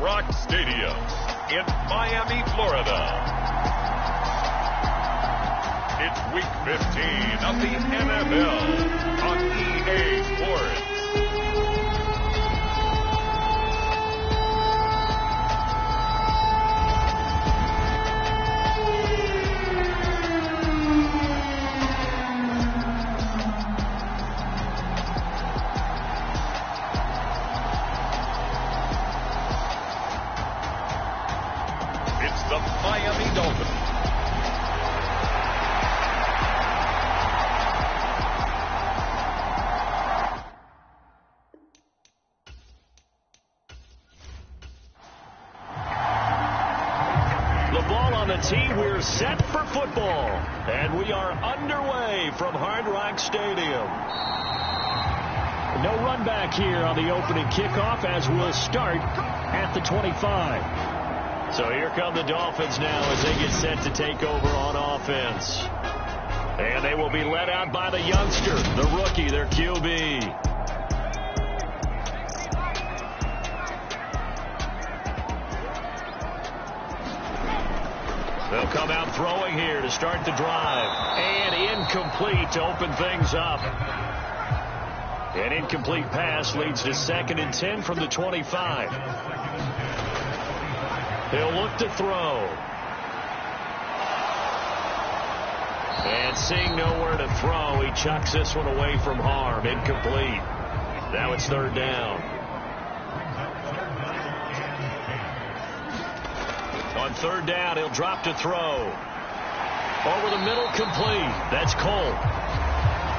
Rock Stadium in Miami, Florida. It's Week 15 of the NFL on EA Sports. It's the Miami Dolphins. The ball on the tee. We're set for football. And we are underway from Hard Rock Stadium. No run back here on the opening kickoff as we'll start at the 25. So here come the Dolphins now as they get set to take over on offense. And they will be led out by the youngster, the rookie, their QB. They'll come out throwing here to start the drive. And incomplete to open things up. An incomplete pass leads to 2nd and 10 from the 25. He'll look to throw. And seeing nowhere to throw, he chucks this one away from harm. Incomplete. Now it's 3rd down. On 3rd down, he'll drop to throw. Over the middle, complete. That's Cole.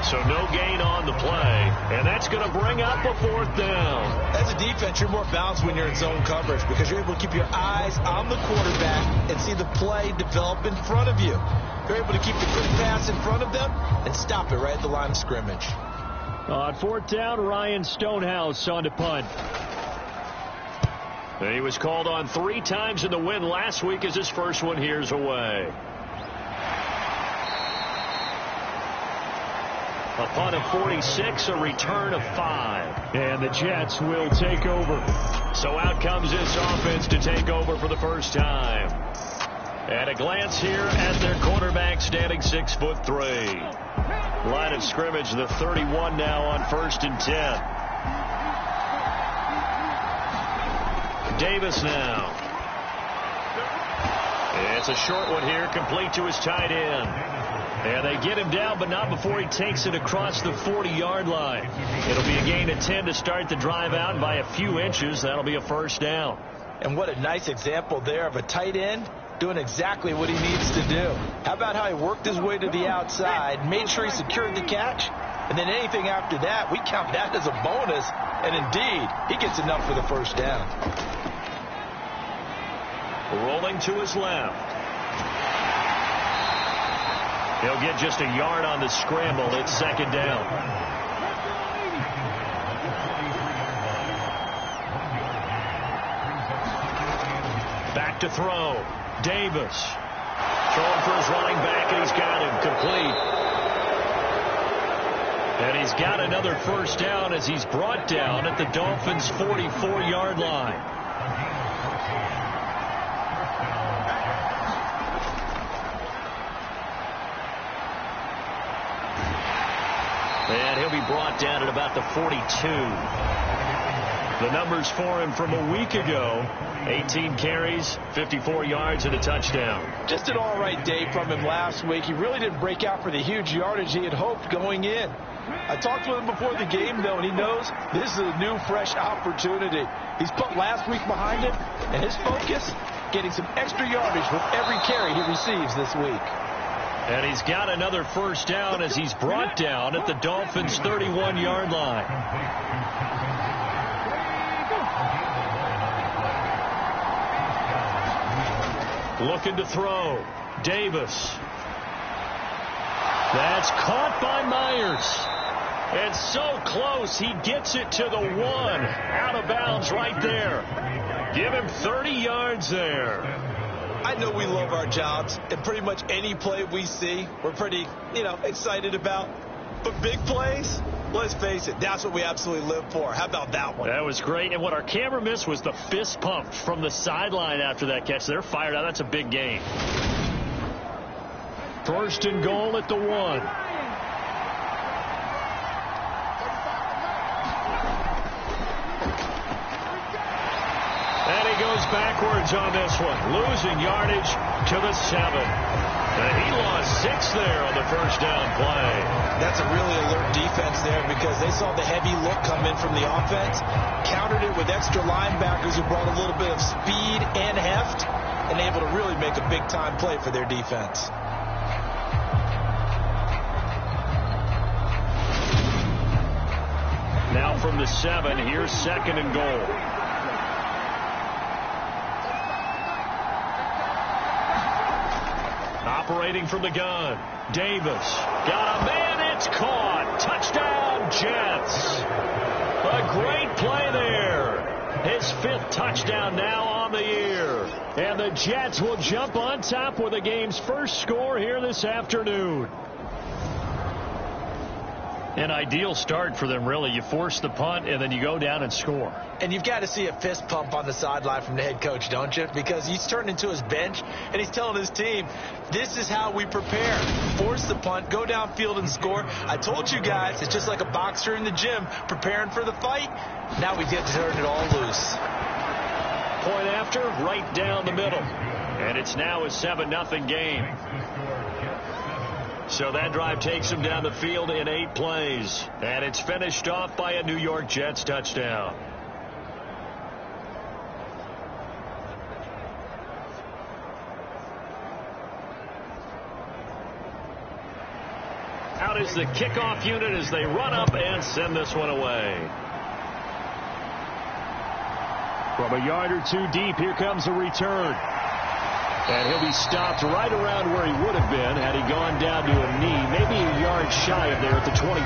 So no gain on the play, and that's going to bring up a 4th down. As a defense, you're more balanced when you're in zone coverage because you're able to keep your eyes on the quarterback and see the play develop in front of you. You're able to keep the quick pass in front of them and stop it right at the line of scrimmage. On 4th down, Ryan Stonehouse on to punt. And he was called on 3 times in the win last week as his first one here's away. A punt of 46, a return of 5. And the Jets will take over. So out comes this offense to take over for the first time. And a glance here at their quarterback standing 6'3". Line of scrimmage, the 31 now on 1st and 10. Davis now. It's a short one here, complete to his tight end. And they get him down, but not before he takes it across the 40-yard line. It'll be a gain of 10 to start the drive out, and by a few inches, that'll be a 1st down. And what a nice example there of a tight end doing exactly what he needs to do. How about how he worked his way to the outside, made sure he secured the catch, and then anything after that, we count that as a bonus. And indeed, he gets enough for the 1st down. Rolling to his left. He'll get just a yard on the scramble. It's 2nd down. Back to throw. Davis. Throwing for his running back, and he's got him complete. And he's got another 1st down as he's brought down at the Dolphins' 44-yard line. And he'll be brought down at about the 42. The numbers for him from a week ago: 18 carries, 54 yards, and a touchdown. Just an all-right day from him last week. He really didn't break out for the huge yardage he had hoped going in. I talked with him before the game, though, and he knows this is a new, fresh opportunity. He's put last week behind him, and his focus, getting some extra yardage with every carry he receives this week. And he's got another 1st down as he's brought down at the Dolphins' 31-yard line. Looking to throw. Davis. That's caught by Myers. And so close, he gets it to the 1. Out of bounds right there. Give him 30 yards there. I know we love our jobs, and pretty much any play we see, we're pretty, excited about. But big plays, Let's face it, that's what we absolutely live for. How about that one? That was great. And what our camera missed was the fist pump from the sideline after that catch. They're fired out. That's a big game. First and goal at the 1. And he goes backwards on this one, losing yardage to the 7. And he lost 6 there on the first down play. That's a really alert defense there because they saw the heavy look come in from the offense, countered it with extra linebackers who brought a little bit of speed and heft, and able to really make a big-time play for their defense. Now from the 7, here's second and goal. Operating from the gun, Davis got a man, it's caught. Touchdown, Jets. A great play there. His 5th touchdown now on the year. And the Jets will jump on top with the game's first score here this afternoon. An ideal start for them, really. You force the punt, and then you go down and score. And you've got to see a fist pump on the sideline from the head coach, don't you? Because he's turned into his bench, and he's telling his team, this is how we prepare. Force the punt, go downfield and score. I told you guys, it's just like a boxer in the gym preparing for the fight. Now we get to turn it all loose. Point after, right down the middle. And it's now a 7-0 game. So that drive takes him down the field in 8 plays. And it's finished off by a New York Jets touchdown. Out is the kickoff unit as they run up and send this one away. From a yard or 2 deep, here comes a return. And he'll be stopped right around where he would have been had he gone down to a knee, maybe a yard shy of there at the 24.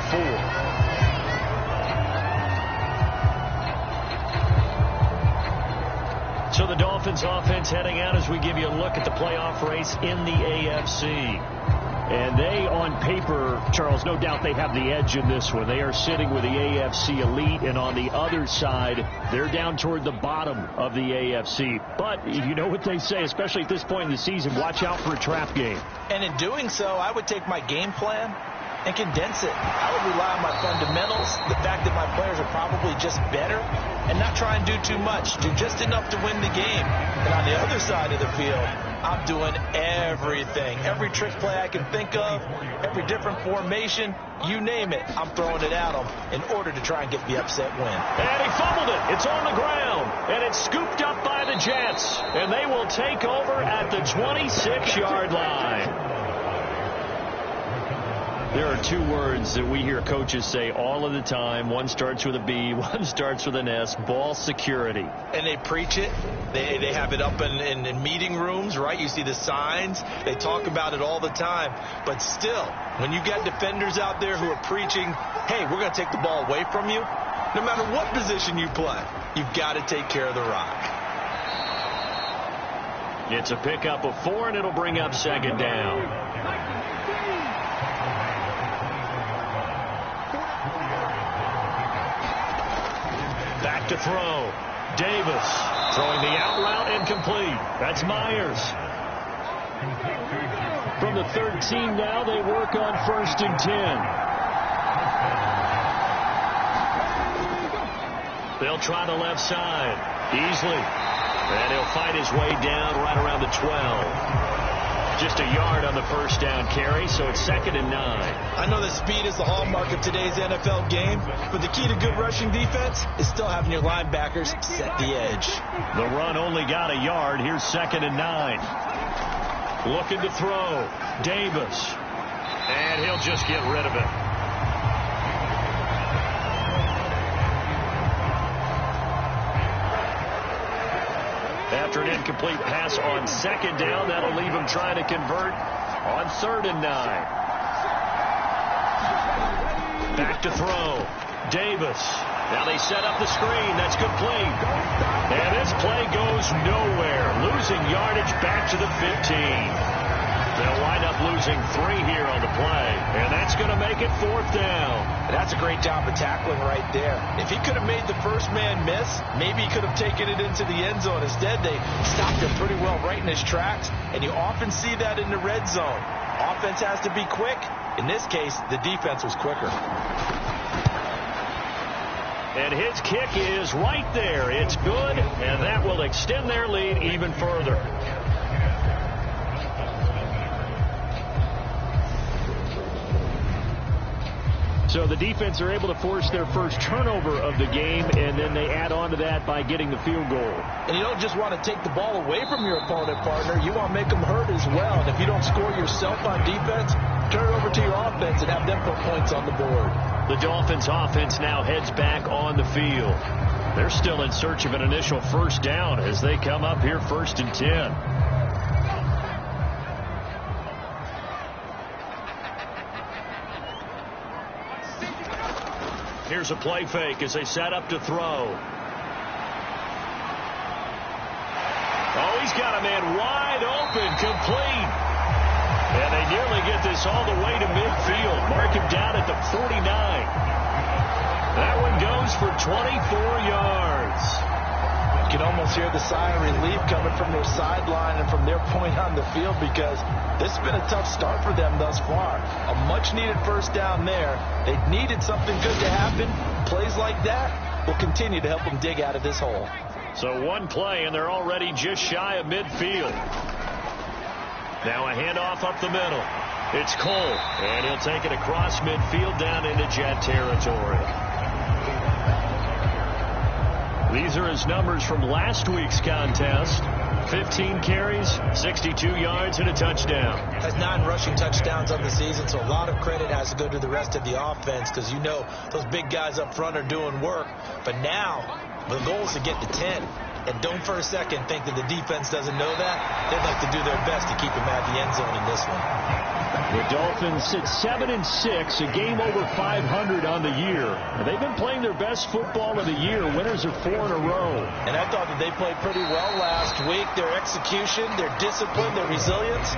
So the Dolphins offense heading out as we give you a look at the playoff race in the AFC. And they, on paper, Charles, no doubt they have the edge in this one. They are sitting with the AFC elite, and on the other side, they're down toward the bottom of the AFC. But you know what they say, especially at this point in the season, watch out for a trap game. And in doing so, I would take my game plan and condense it. I would rely on my fundamentals, the fact that my players are probably just better, and not try and do too much. Do just enough to win the game. And on the other side of the field, I'm doing everything. Every trick play I can think of, every different formation, you name it, I'm throwing it at them in order to try and get the upset win. And he fumbled it. It's on the ground. And it's scooped up by the Jets. And they will take over at the 26-yard line. There are 2 words that we hear coaches say all of the time. One starts with a B, one starts with an S, ball security. And they preach it. They have it up in meeting rooms, right? You see the signs. They talk about it all the time. But still, when you got defenders out there who are preaching, hey, we're going to take the ball away from you, no matter what position you play, you've got to take care of the rock. It's a pickup of 4, and it'll bring up second down. Back to throw. Davis throwing the out route incomplete. That's Myers. From the 13 now, they work on 1st and 10. They'll try the left side. Easily. And he'll fight his way down right around the 12. Just a yard on the first down carry, so it's 2nd and 9. I know that speed is the hallmark of today's NFL game, but the key to good rushing defense is still having your linebackers set the edge. The run only got a yard. Here's 2nd and 9. Looking to throw. Davis. And he'll just get rid of it. After an incomplete pass on 2nd down, that'll leave him trying to convert on 3rd and 9. Back to throw. Davis. Now they set up the screen. That's complete. And this play goes nowhere. Losing yardage back to the 15. They'll wind up losing 3 here on the play, and that's going to make it 4th down. And that's a great job of tackling right there. If he could have made the first man miss, maybe he could have taken it into the end zone. Instead, they stopped him pretty well right in his tracks, and you often see that in the red zone. Offense has to be quick. In this case, the defense was quicker. And his kick is right there. It's good, and that will extend their lead even further. So the defense are able to force their first turnover of the game, and then they add on to that by getting the field goal. And you don't just want to take the ball away from your opponent, partner. You want to make them hurt as well. And if you don't score yourself on defense, turn it over to your offense and have them put points on the board. The Dolphins offense now heads back on the field. They're still in search of an initial first down as they come up here 1st and 10. Here's a play fake as they set up to throw. Oh, he's got a man wide open, complete. And they nearly get this all the way to midfield. Mark him down at the 49. That one goes for 24 yards. You can almost hear the sigh of relief coming from their sideline and from their point on the field, because this has been a tough start for them thus far. A much-needed first down there. They needed something good to happen. Plays like that will continue to help them dig out of this hole. So one play, and they're already just shy of midfield. Now a handoff up the middle. It's Cole, and he'll take it across midfield down into Jet territory. These are his numbers from last week's contest. 15 carries, 62 yards, and a touchdown. Has 9 rushing touchdowns on the season, so a lot of credit has to go to the rest of the offense, because you know those big guys up front are doing work. But now the goal is to get to 10. And don't for a second think that the defense doesn't know that. They'd like to do their best to keep him at the end zone in this one. The Dolphins sit 7-6, a game over 500 on the year. They've been playing their best football of the year. Winners are 4 in a row. And I thought that they played pretty well last week. Their execution, their discipline, their resilience,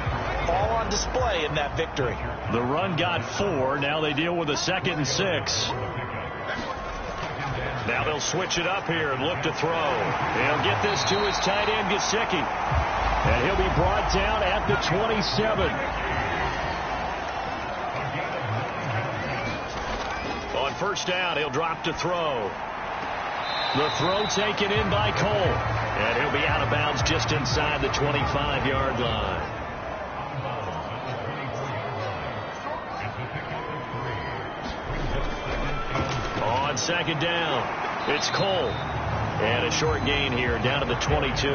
all on display in that victory. The run got 4. Now they deal with a 2nd and 6. Now they'll switch it up here and look to throw. They'll get this to his tight end, Gesicki. And he'll be brought down at the 27. On first down, he'll drop to throw. The throw taken in by Cole. And he'll be out of bounds just inside the 25-yard line. On 2nd down, it's Cole. And a short gain here down to the 22.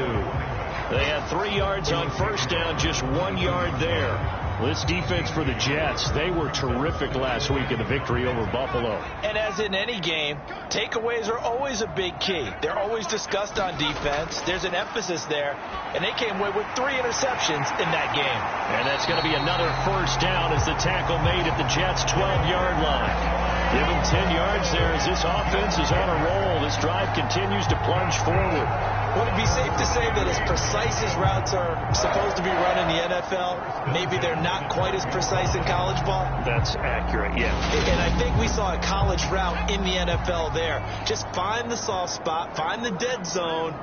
They had 3 yards on first down, just 1 yard there. This defense for the Jets, they were terrific last week in the victory over Buffalo. And as in any game, takeaways are always a big key. They're always discussed on defense. There's an emphasis there, and they came away with 3 interceptions in that game. And that's going to be another first down as the tackle made at the Jets' 12-yard line. Give him 10 yards there as this offense is on a roll. This drive continues to plunge forward. Would it be safe to say that as precise as routes are supposed to be run in the NFL, maybe they're not quite as precise in college ball? That's accurate, yeah. And I think we saw a college route in the NFL there. Just find the soft spot, find the dead zone,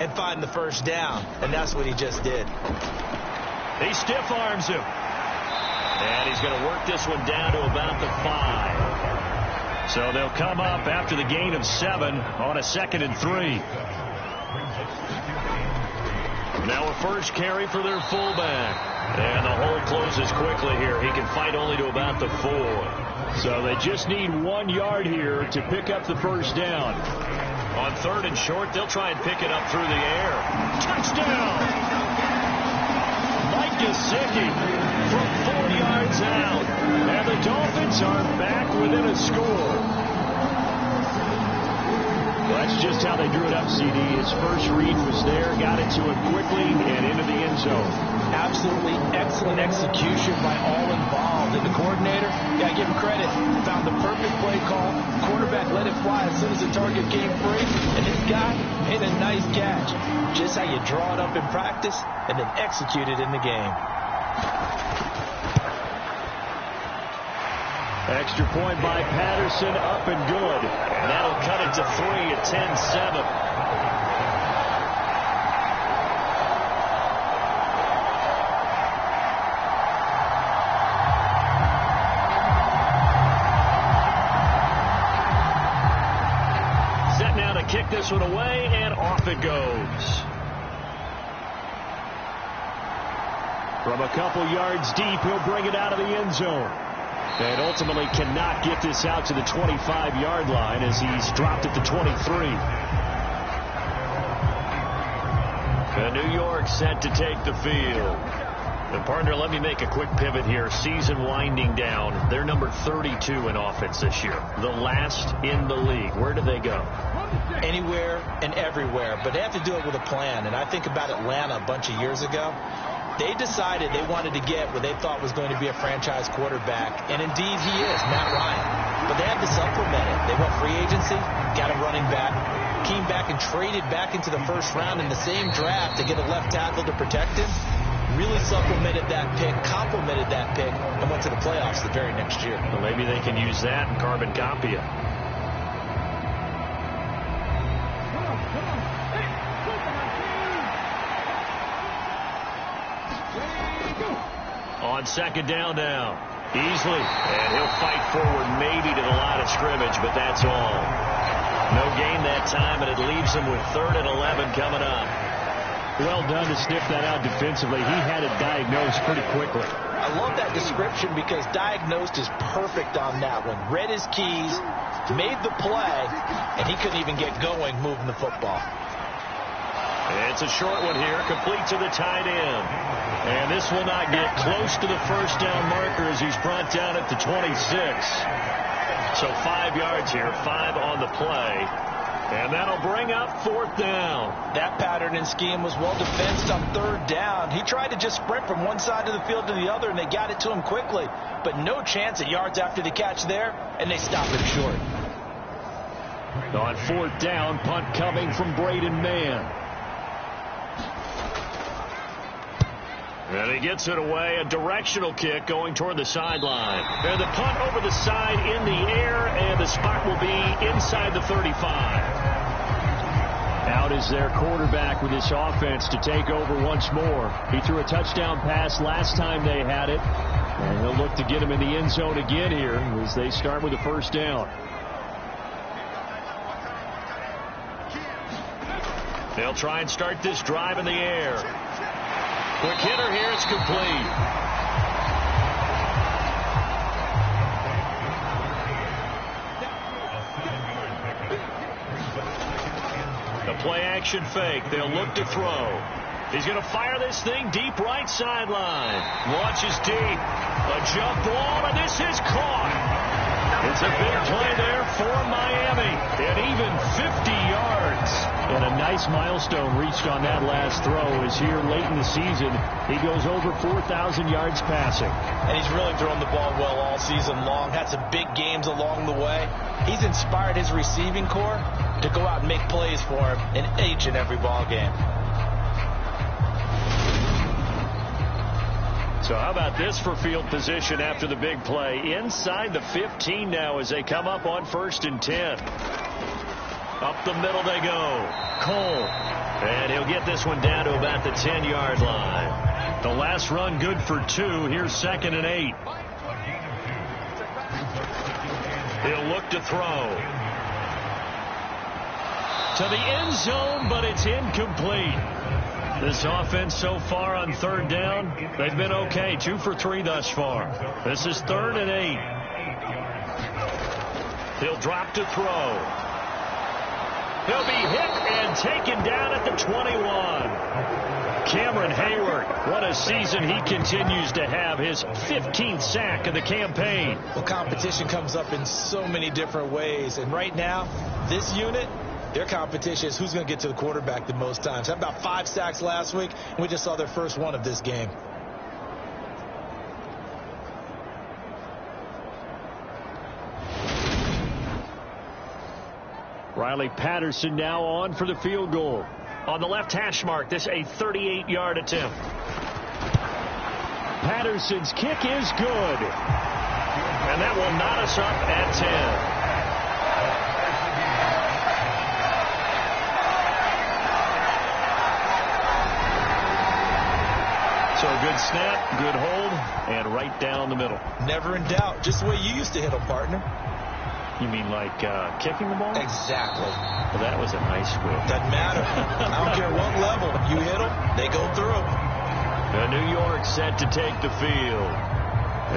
and find the first down. And that's what he just did. He stiff arms him. And he's going to work this one down to about the 5. So they'll come up after the gain of 7 on a 2nd and 3. Now a first carry for their fullback. And the hole closes quickly here. He can fight only to about the 4. So they just need 1 yard here to pick up the first down. On 3rd and short, they'll try and pick it up through the air. Touchdown! Mike Gesicki from 4 yards out. And the Dolphins are back within a score. Well, that's just how they drew it up, CD. His first read was there, got it to him quickly, and into the end zone. Absolutely excellent execution by all involved. And the coordinator, got to give him credit, found the perfect play call. Quarterback let it fly as soon as the target came free, and this guy made a nice catch. Just how you draw it up in practice and then execute it in the game. Extra point by Patterson, up and good. And that'll cut it to 3 at 10-7. Set now to kick this one away, and off it goes. From a couple yards deep, he'll bring it out of the end zone. And ultimately cannot get this out to the 25-yard line as he's dropped at the 23. And New York set to take the field. And partner, let me make a quick pivot here. Season winding down. They're number 32 in offense this year. The last in the league. Where do they go? Anywhere and everywhere. But they have to do it with a plan. And I think about Atlanta a bunch of years ago. They decided they wanted to get what they thought was going to be a franchise quarterback. And indeed he is, Matt Ryan. But they had to supplement it. They went free agency, got a running back, came back and traded back into the first round in the same draft to get a left tackle to protect him. Really supplemented that pick, complemented that pick, and went to the playoffs the very next year. Well, maybe they can use that and carbon copy it. On second down now. Easily. And he'll fight forward maybe to the line of scrimmage, but that's all. No gain that time, and it leaves him with 3rd and 11 coming up. Well done to sniff that out defensively. He had it diagnosed pretty quickly. I love that description because diagnosed is perfect on that one. Read his keys, made the play, and he couldn't even get going moving the football. It's a short one here, complete to the tight end. And this will not get close to the first down marker as he's brought down at the 26. So 5 yards here, 5 on the play. And that'll bring up 4th down. That pattern and scheme was well defensed on 3rd down. He tried to just sprint from one side of the field to the other, and they got it to him quickly. But no chance at yards after the catch there, and they stopped him short. On 4th down, punt coming from Braden Mann. And he gets it away, a directional kick going toward the sideline. And the punt over the side in the air, and the spot will be inside the 35. Out is their quarterback with this offense to take over once more. He threw a touchdown pass last time they had it, and he'll look to get him in the end zone again here as they start with a first down. They'll try and start this drive in the air. Quick hitter here, it's complete. The play action fake. They'll look to throw. He's going to fire this thing deep right sideline. Launches deep. A jump ball, and this is caught. It's a big play there for Miami. And even 50 yards. And a nice milestone reached on that last throw as here late in the season he goes over 4,000 yards passing. And he's really thrown the ball well all season long. Had some big games along the way. He's inspired his receiving corps to go out and make plays for him in each and every ball game. So how about this for field position after the big play? Inside the 15 now as they come up on 1st and 10. Up the middle they go. Cole. And he'll get this one down to about the 10-yard line. The last run good for 2. Here's 2nd and 8. He'll look to throw. To the end zone, but it's incomplete. This offense so far on 3rd down, they've been okay. 2 for 3 thus far. This is 3rd and 8. He'll drop to throw. He'll be hit and taken down at the 21. Cameron Hayward, what a season he continues to have. His 15th sack of the campaign. Well, competition comes up in so many different ways. And right now, this unit, their competition is who's going to get to the quarterback the most times. Had about 5 sacks last week, and we just saw their first one of this game. Riley Patterson now on for the field goal. On the left hash mark, this a 38-yard attempt. Patterson's kick is good. And that will knot us up at 10. So a good snap, good hold, and right down the middle. Never in doubt. Just the way you used to hit them, partner. You mean like kicking the ball? Exactly. Well, that was a nice whip. Doesn't matter. I don't care what level. You hit them, they go through. New York set to take the field.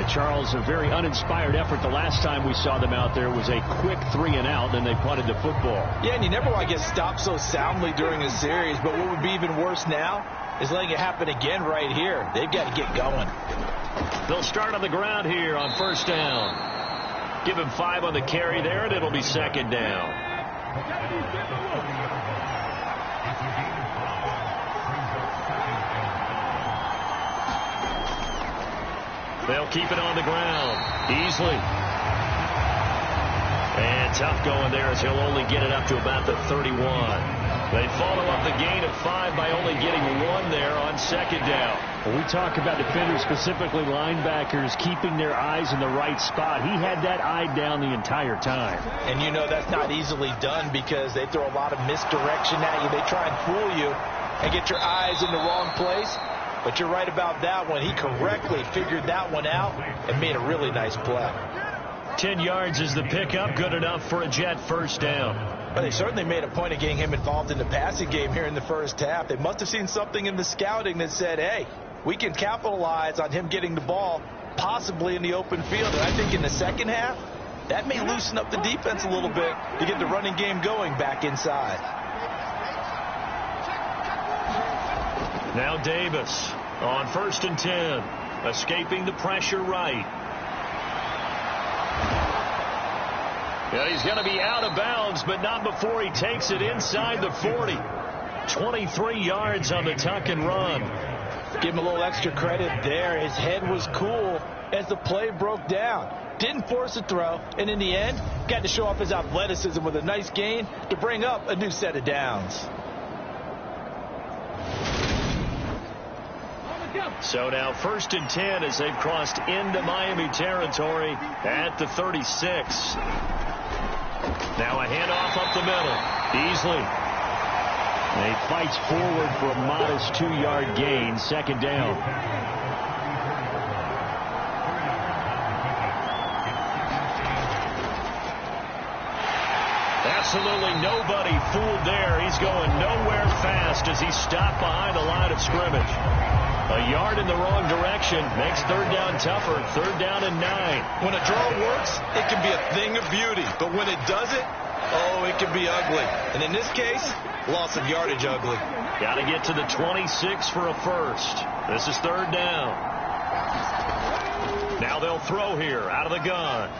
Charles, a very uninspired effort. The last time we saw them out there was a quick 3-and-out, then they punted the football. Yeah, and you never want to get stopped so soundly during a series, but what would be even worse now is letting it happen again right here. They've got to get going. They'll start on the ground here on first down. Give him 5 on the carry there, and it'll be second down. They'll keep it on the ground. Easily. And tough going there as he'll only get it up to about the 31. They follow up the gain of 5 by only getting 1 there on second down. When we talk about defenders, specifically linebackers, keeping their eyes in the right spot, he had that eye down the entire time. And you know that's not easily done because they throw a lot of misdirection at you. They try and fool you and get your eyes in the wrong place. But you're right about that one. He correctly figured that one out and made a really nice play. 10 yards is the pickup. Good enough for a Jet first down. But they certainly made a point of getting him involved in the passing game here in the first half. They must have seen something in the scouting that said, hey, we can capitalize on him getting the ball possibly in the open field. And I think in the second half, that may loosen up the defense a little bit to get the running game going back inside. Now Davis on first and 10, escaping the pressure right. Yeah, he's going to be out of bounds, but not before he takes it inside the 40. 23 yards on the tuck and run. Give him a little extra credit there. His head was cool as the play broke down. Didn't force a throw, and in the end, got to show off his athleticism with a nice gain to bring up a new set of downs. So now first and 10 as they've crossed into Miami territory at the 36. Now a handoff up the middle. Easily. And he fights forward for a modest 2-yard gain. Second down. Absolutely nobody fooled there. He's going nowhere fast as he's stopped behind the line of scrimmage. A yard in the wrong direction makes third down tougher. Third down and 9. When a draw works, it can be a thing of beauty. But when it doesn't, oh, it can be ugly. And in this case, loss of yardage ugly. Got to get to the 26 for a first. This is third down. Now they'll throw here out of the gun.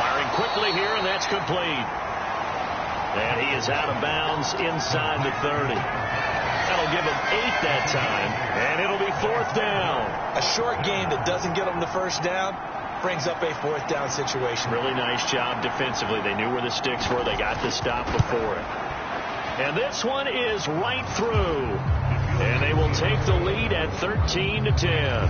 Firing quickly here, and that's complete. And he is out of bounds inside the 30. That'll give him 8 that time, and it'll be fourth down. A short game that doesn't get him the first down brings up a fourth down situation. Really nice job defensively. They knew where the sticks were. They got the stop before it. And this one is right through. And they will take the lead at 13-10.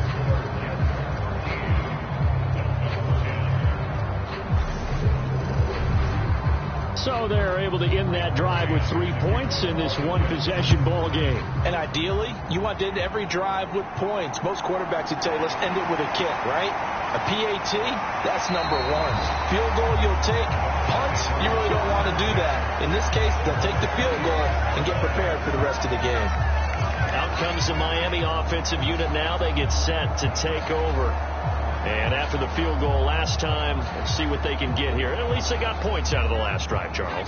So they're able to end that drive with 3 points in this one-possession ball game. And ideally, you want to end every drive with points. Most quarterbacks would tell you, let's end it with a kick, right? A PAT, that's number 1. Field goal you'll take. Punts, you really don't want to do that. In this case, they'll take the field goal and get prepared for the rest of the game. Out comes the Miami offensive unit now. They get set to take over. And after the field goal last time, let's see what they can get here. At least they got points out of the last drive, Charles.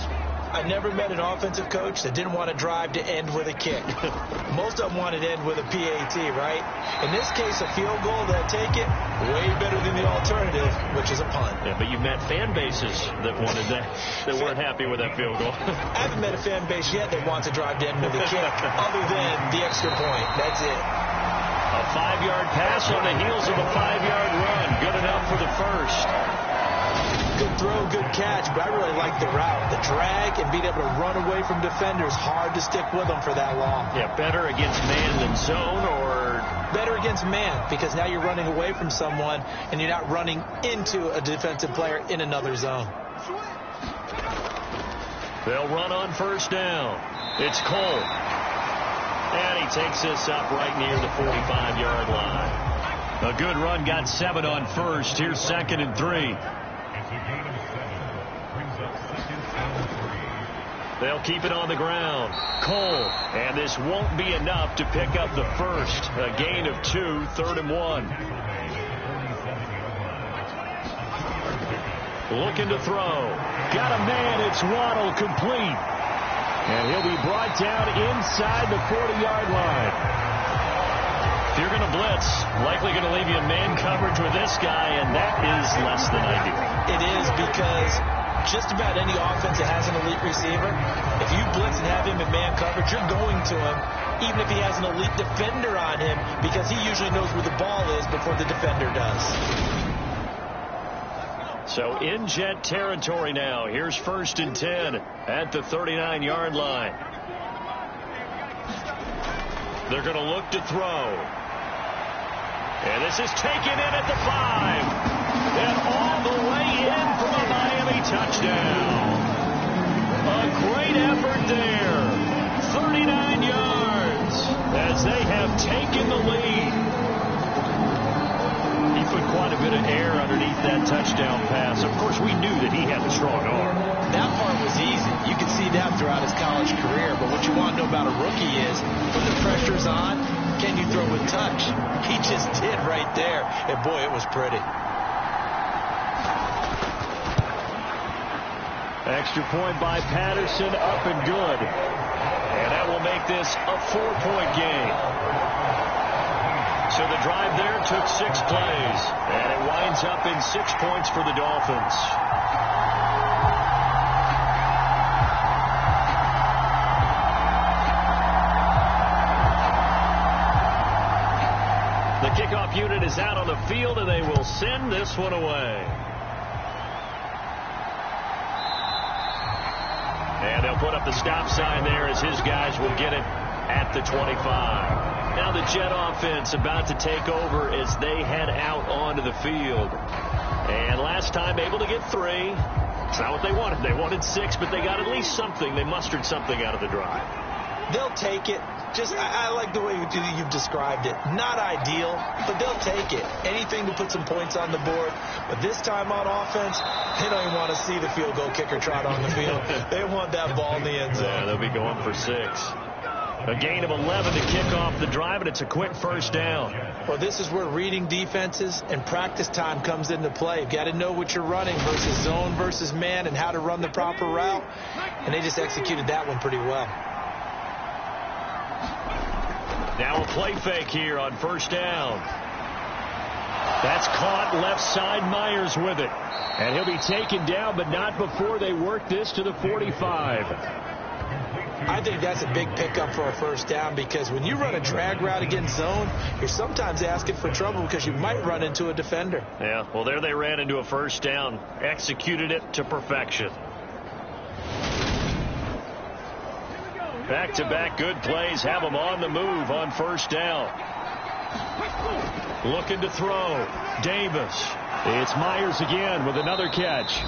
I never met an offensive coach that didn't want a drive to end with a kick. Most of them wanted to end with a PAT, right? In this case, a field goal, they'll take it way better than the alternative, which is a punt. Yeah, but you met fan bases that wanted that, that weren't happy with that field goal. I haven't met a fan base yet that wants a drive to end with a kick, other than the extra point. That's it. A 5-yard pass on the heels of a 5-yard run. Good enough for the first. Good throw, good catch, but I really like the route. The drag and being able to run away from defenders. Hard to stick with them for that long. Yeah, better against man than zone, or better against man because now you're running away from someone and you're not running into a defensive player in another zone. They'll run on first down. It's Cole. And he takes this up right near the 45-yard line. A good run, got 7 on first. Here's 2nd and 3. They'll keep it on the ground. Cole. And this won't be enough to pick up the first. A gain of 2, 3rd and 1. Looking to throw. Got a man. It's Waddle, complete. And he'll be brought down inside the 40-yard line. If you're going to blitz, likely going to leave you in man coverage with this guy, and that is less than ideal. It is because just about any offense that has an elite receiver, if you blitz and have him in man coverage, you're going to him, even if he has an elite defender on him, because he usually knows where the ball is before the defender does. So in jet territory now. Here's 1st and 10 at the 39-yard line. They're going to look to throw. And this is taken in at the 5. And all the way in for a Miami touchdown. A great effort there. 39 yards as they have taken the lead. He put quite a bit of air underneath that touchdown pass. Of course, we knew that he had a strong arm. That part was easy. You could see that throughout his college career. But what you want to know about a rookie is when the pressure's on, can you throw with touch? He just did right there. And, boy, it was pretty. Extra point by Patterson, up and good. And that will make this a 4-point game. So the drive there took 6 plays, and it winds up in 6 points for the Dolphins. The kickoff unit is out on the field, and they will send this one away. And they'll put up the stop sign there as his guys will get it at the 25. Now the Jet offense about to take over as they head out onto the field. And last time able to get 3. It's not what they wanted. They wanted 6, but they got at least something. They mustered something out of the drive. They'll take it. I like the way you've described it. Not ideal, but they'll take it. Anything to put some points on the board. But this time on offense, they don't even want to see the field goal kicker trot on the field. They want that ball in the end zone. Yeah, they'll be going for 6. A gain of 11 to kick off the drive, and it's a quick first down. Well, this is where reading defenses and practice time comes into play. You've got to know what you're running versus zone versus man and how to run the proper route. And they just executed that one pretty well. Now a play fake here on first down. That's caught left side. Myers with it. And he'll be taken down, but not before they work this to the 45. I think that's a big pickup for a first down because when you run a drag route against zone, you're sometimes asking for trouble because you might run into a defender. Yeah, well, there they ran into a first down. Executed it to perfection. Back-to-back good plays have them on the move on first down. Looking to throw. Davis. It's Myers again with another catch.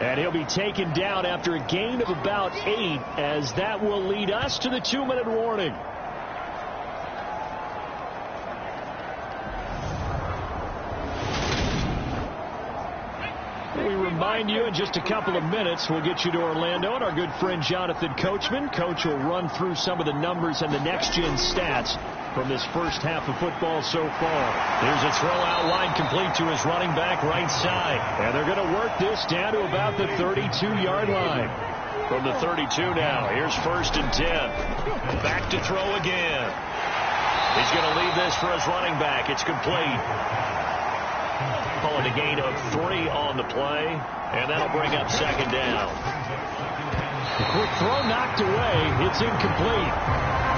And he'll be taken down after a gain of about 8 as that will lead us to the 2-minute warning. We remind you in just a couple of minutes we'll get you to Orlando and our good friend Jonathan Coachman. Coach will run through some of the numbers and the next-gen stats from this first half of football so far. There's a throw out wide complete to his running back right side. And they're going to work this down to about the 32-yard line. From the 32 now, here's 1st and 10. Back to throw again. He's going to leave this for his running back. It's complete. Calling a gain of 3 on the play, and that'll bring up 2nd down. The quick throw knocked away. It's incomplete.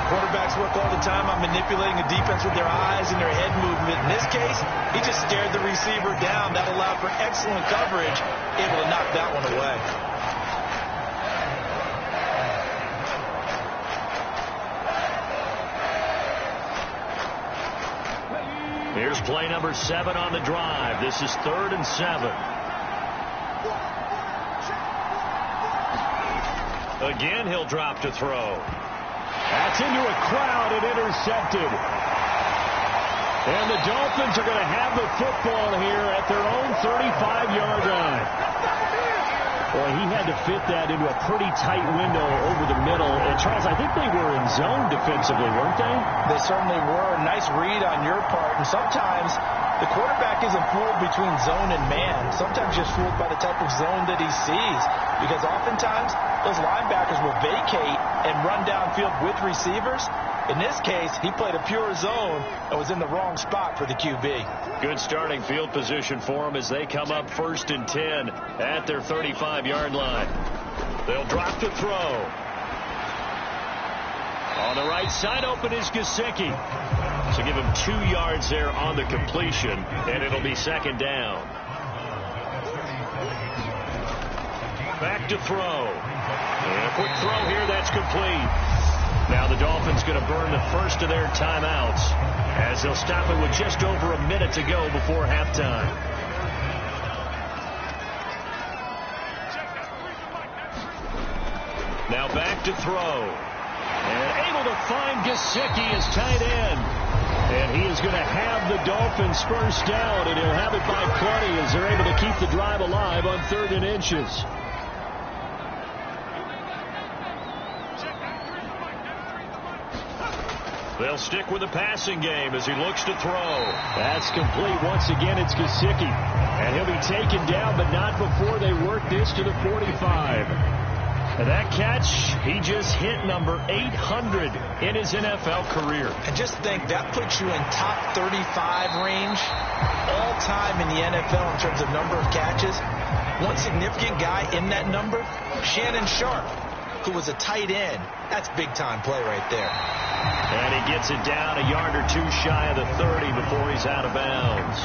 Quarterbacks work all the time on manipulating a defense with their eyes and their head movement. In this case, he just stared the receiver down. That allowed for excellent coverage, able to knock that one away. play number 7 on the drive. This is 3rd and 7. Again, he'll drop to throw. That's into a crowd and intercepted. And the Dolphins are going to have the football here at their own 35-yard line. Well, he had to fit that into a pretty tight window over the middle. And, Charles, I think they were in zone defensively, weren't they? They certainly were. Nice read on your part. And sometimes the quarterback isn't fooled between zone and man. Sometimes just fooled by the type of zone that he sees. Because oftentimes those linebackers will vacate and run downfield with receivers. In this case, he played a pure zone and was in the wrong spot for the QB. Good starting field position for him as they come up 1st and 10 at their 35-yard line. They'll drop to throw. On the right side, open is Gesicki. So give him 2 yards there on the completion, and it'll be 2nd down. Back to throw. And a quick throw here, that's complete. Now the Dolphins going to burn the first of their timeouts as they'll stop it with just over a minute to go before halftime. Now back to throw. And able to find Gesicki as tight end. And he is going to have the Dolphins first down, and he'll have it by plenty as they're able to keep the drive alive on 3rd and inches. They'll stick with the passing game as he looks to throw. That's complete. Once again, it's Gesicki. And he'll be taken down, but not before they work this to the 45. And that catch, he just hit number 800 in his NFL career. And just think, that puts you in top 35 range all time in the NFL in terms of number of catches. One significant guy in that number, Shannon Sharp, who was a tight end. That's big-time play right there. And he gets it down a yard or 2 shy of the 30 before he's out of bounds.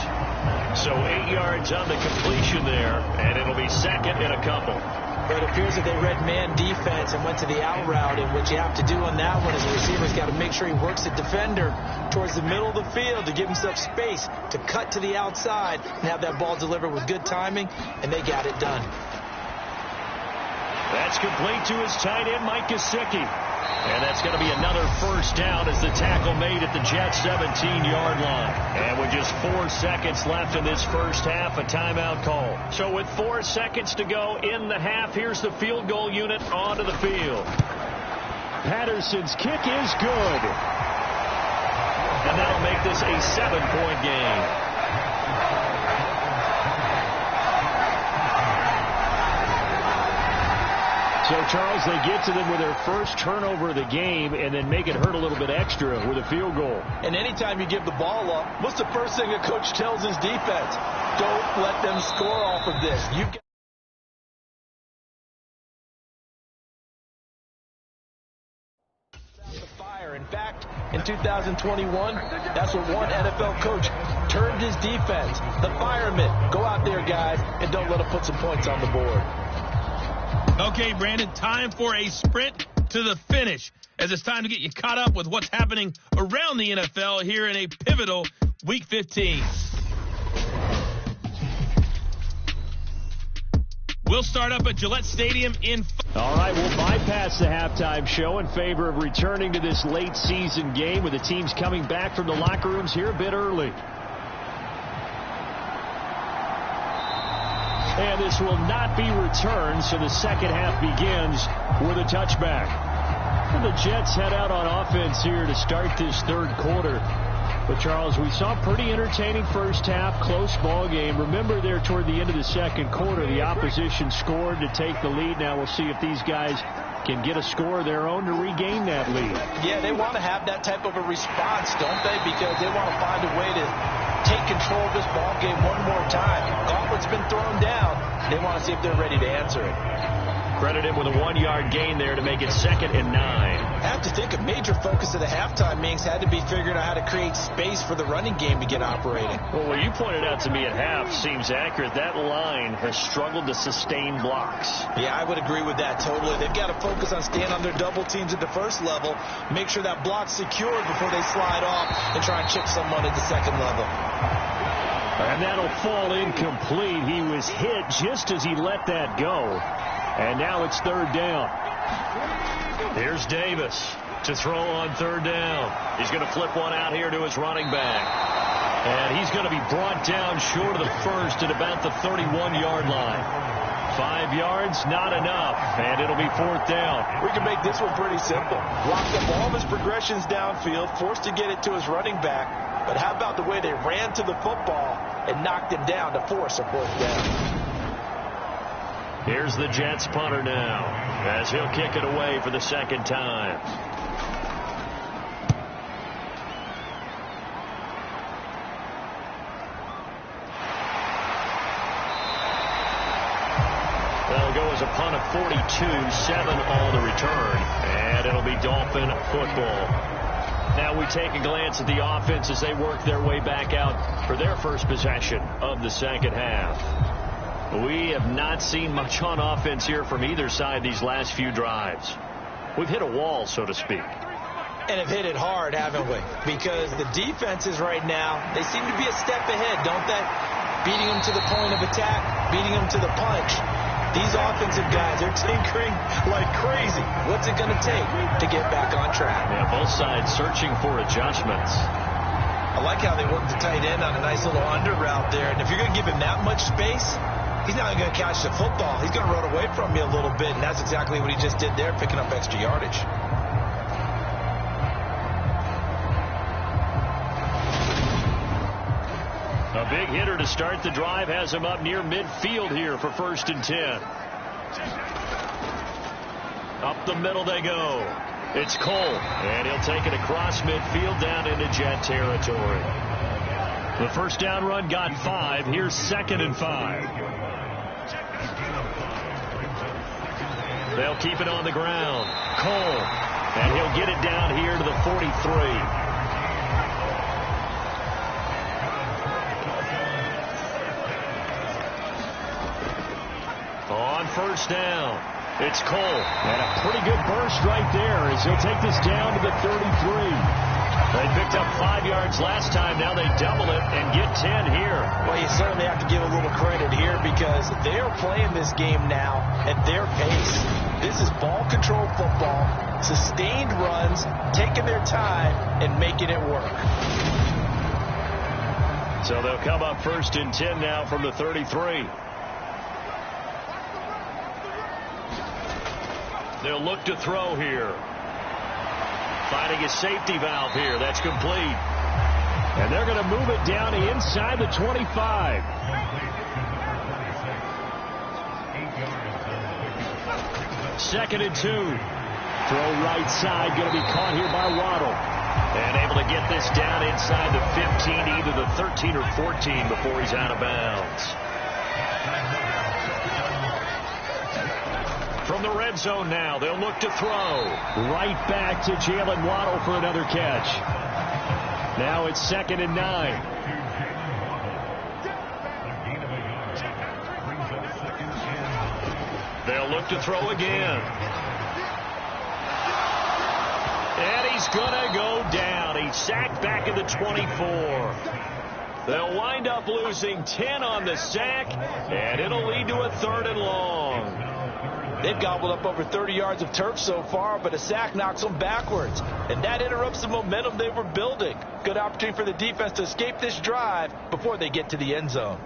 So 8 yards on the completion there, and it'll be 2nd and a couple. But it appears that they read man defense and went to the out route, and what you have to do on that one is the receiver's got to make sure he works the defender towards the middle of the field to give himself space to cut to the outside and have that ball delivered with good timing, and they got it done. That's complete to his tight end, Mike Gesicki. And that's going to be another first down as the tackle made at the Jets' 17-yard line. And with just 4 seconds left in this first half, a timeout call. So with 4 seconds to go in the half, here's the field goal unit onto the field. Patterson's kick is good. And that'll make this a 7-point game. So, Charles, they get to them with their first turnover of the game and then make it hurt a little bit extra with a field goal. And anytime you give the ball up, what's the first thing a coach tells his defense? Don't let them score off of this. You've got the fire. In fact, in 2021, that's what one NFL coach termed his defense. The firemen. Go out there, guys, and don't let them put some points on the board. Okay, Brandon, time for a sprint to the finish, as it's time to get you caught up with what's happening around the NFL here in a pivotal Week 15. We'll start up at Gillette Stadium in... All right, we'll bypass the halftime show in favor of returning to this late season game with the teams coming back from the locker rooms here a bit early. And this will not be returned, so the second half begins with a touchback. And the Jets head out on offense here to start this third quarter. But, Charles, we saw a pretty entertaining first half, close ball game. Remember there toward the end of the second quarter, the opposition scored to take the lead. Now we'll see if these guys can get a score of their own to regain that lead. Yeah, they want to have that type of a response, don't they? Because they want to find a way to take control of this ball game one more time. Gauntlet's been thrown down. They want to see if they're ready to answer it. Credit him with a 1-yard gain there to make it 2nd and 9. I have to think a major focus of the halftime, Minks, had to be figuring out how to create space for the running game to get operating. Well, what you pointed out to me at half seems accurate. That line has struggled to sustain blocks. Yeah, I would agree with that totally. They've got to focus on staying on their double teams at the first level, make sure that block's secured before they slide off and try and chip someone at the second level. And that'll fall incomplete. He was hit just as he let that go. And now it's 3rd down. Here's Davis to throw on 3rd down. He's going to flip one out here to his running back. And he's going to be brought down short of the first at about the 31-yard line. 5 yards, not enough. And it'll be 4th down. We can make this one pretty simple. Blocked up all of his progressions downfield, forced to get it to his running back. But how about the way they ran to the football and knocked him down to force a 4th down? Here's the Jets punter now as he'll kick it away for the 2nd time. That'll go as a punt of 42, 7 on the return, and it'll be Dolphin football. Now we take a glance at the offense as they work their way back out for their first possession of the 2nd half. We have not seen much on offense here from either side these last few drives. We've hit a wall, so to speak. And have hit it hard, haven't we? Because the defenses right now, they seem to be a step ahead, don't they? Beating them to the point of attack, beating them to the punch. These offensive guys are tinkering like crazy. What's it going to take to get back on track? Yeah, both sides searching for adjustments. I like how they work the tight end on a nice little under route there. And if you're going to give him that much space, he's not going to catch the football. He's going to run away from you a little bit, and that's exactly what he just did there, picking up extra yardage. A big hitter to start the drive has him up near midfield here for 1st and 10. Up the middle they go. It's Cole, and he'll take it across midfield down into Jet territory. The first down run got 5. Here's 2nd and 5. They'll keep it on the ground. Cole, and he'll get it down here to the 43. On 1st down, it's Cole. And a pretty good burst right there as he'll take this down to the 33. They picked up 5 yards last time. Now they double it and get 10 here. Well, you certainly have to give a little credit here because they're playing this game now at their pace. This is ball control football, sustained runs, taking their time and making it work. So they'll come up 1st and 10 now from the 33. They'll look to throw here. Finding a safety valve here. That's complete. And they're going to move it down inside the 25. Second and 2. Throw right side. Going to be caught here by Waddle. And able to get this down inside the 15, either the 13 or 14 before he's out of bounds. From the red zone now, they'll look to throw. Right back to Jalen Waddle for another catch. Now it's 2nd and 9. They'll look to throw again. And he's going to go down. He's sacked back at the 24. They'll wind up losing 10 on the sack, and it'll lead to a 3rd and long. They've gobbled up over 30 yards of turf so far, but a sack knocks them backwards. And that interrupts the momentum they were building. Good opportunity for the defense to escape this drive before they get to the end zone.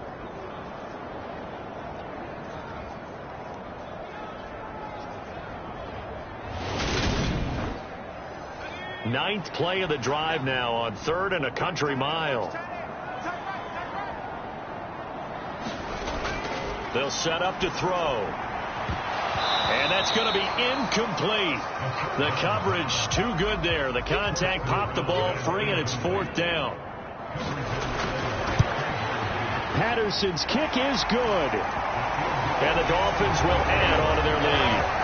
Ninth play of the drive now on 3rd and a country mile. They'll set up to throw. And that's going to be incomplete. The coverage too good there. The contact popped the ball free, and it's 4th down. Patterson's kick is good. And the Dolphins will add on to their lead.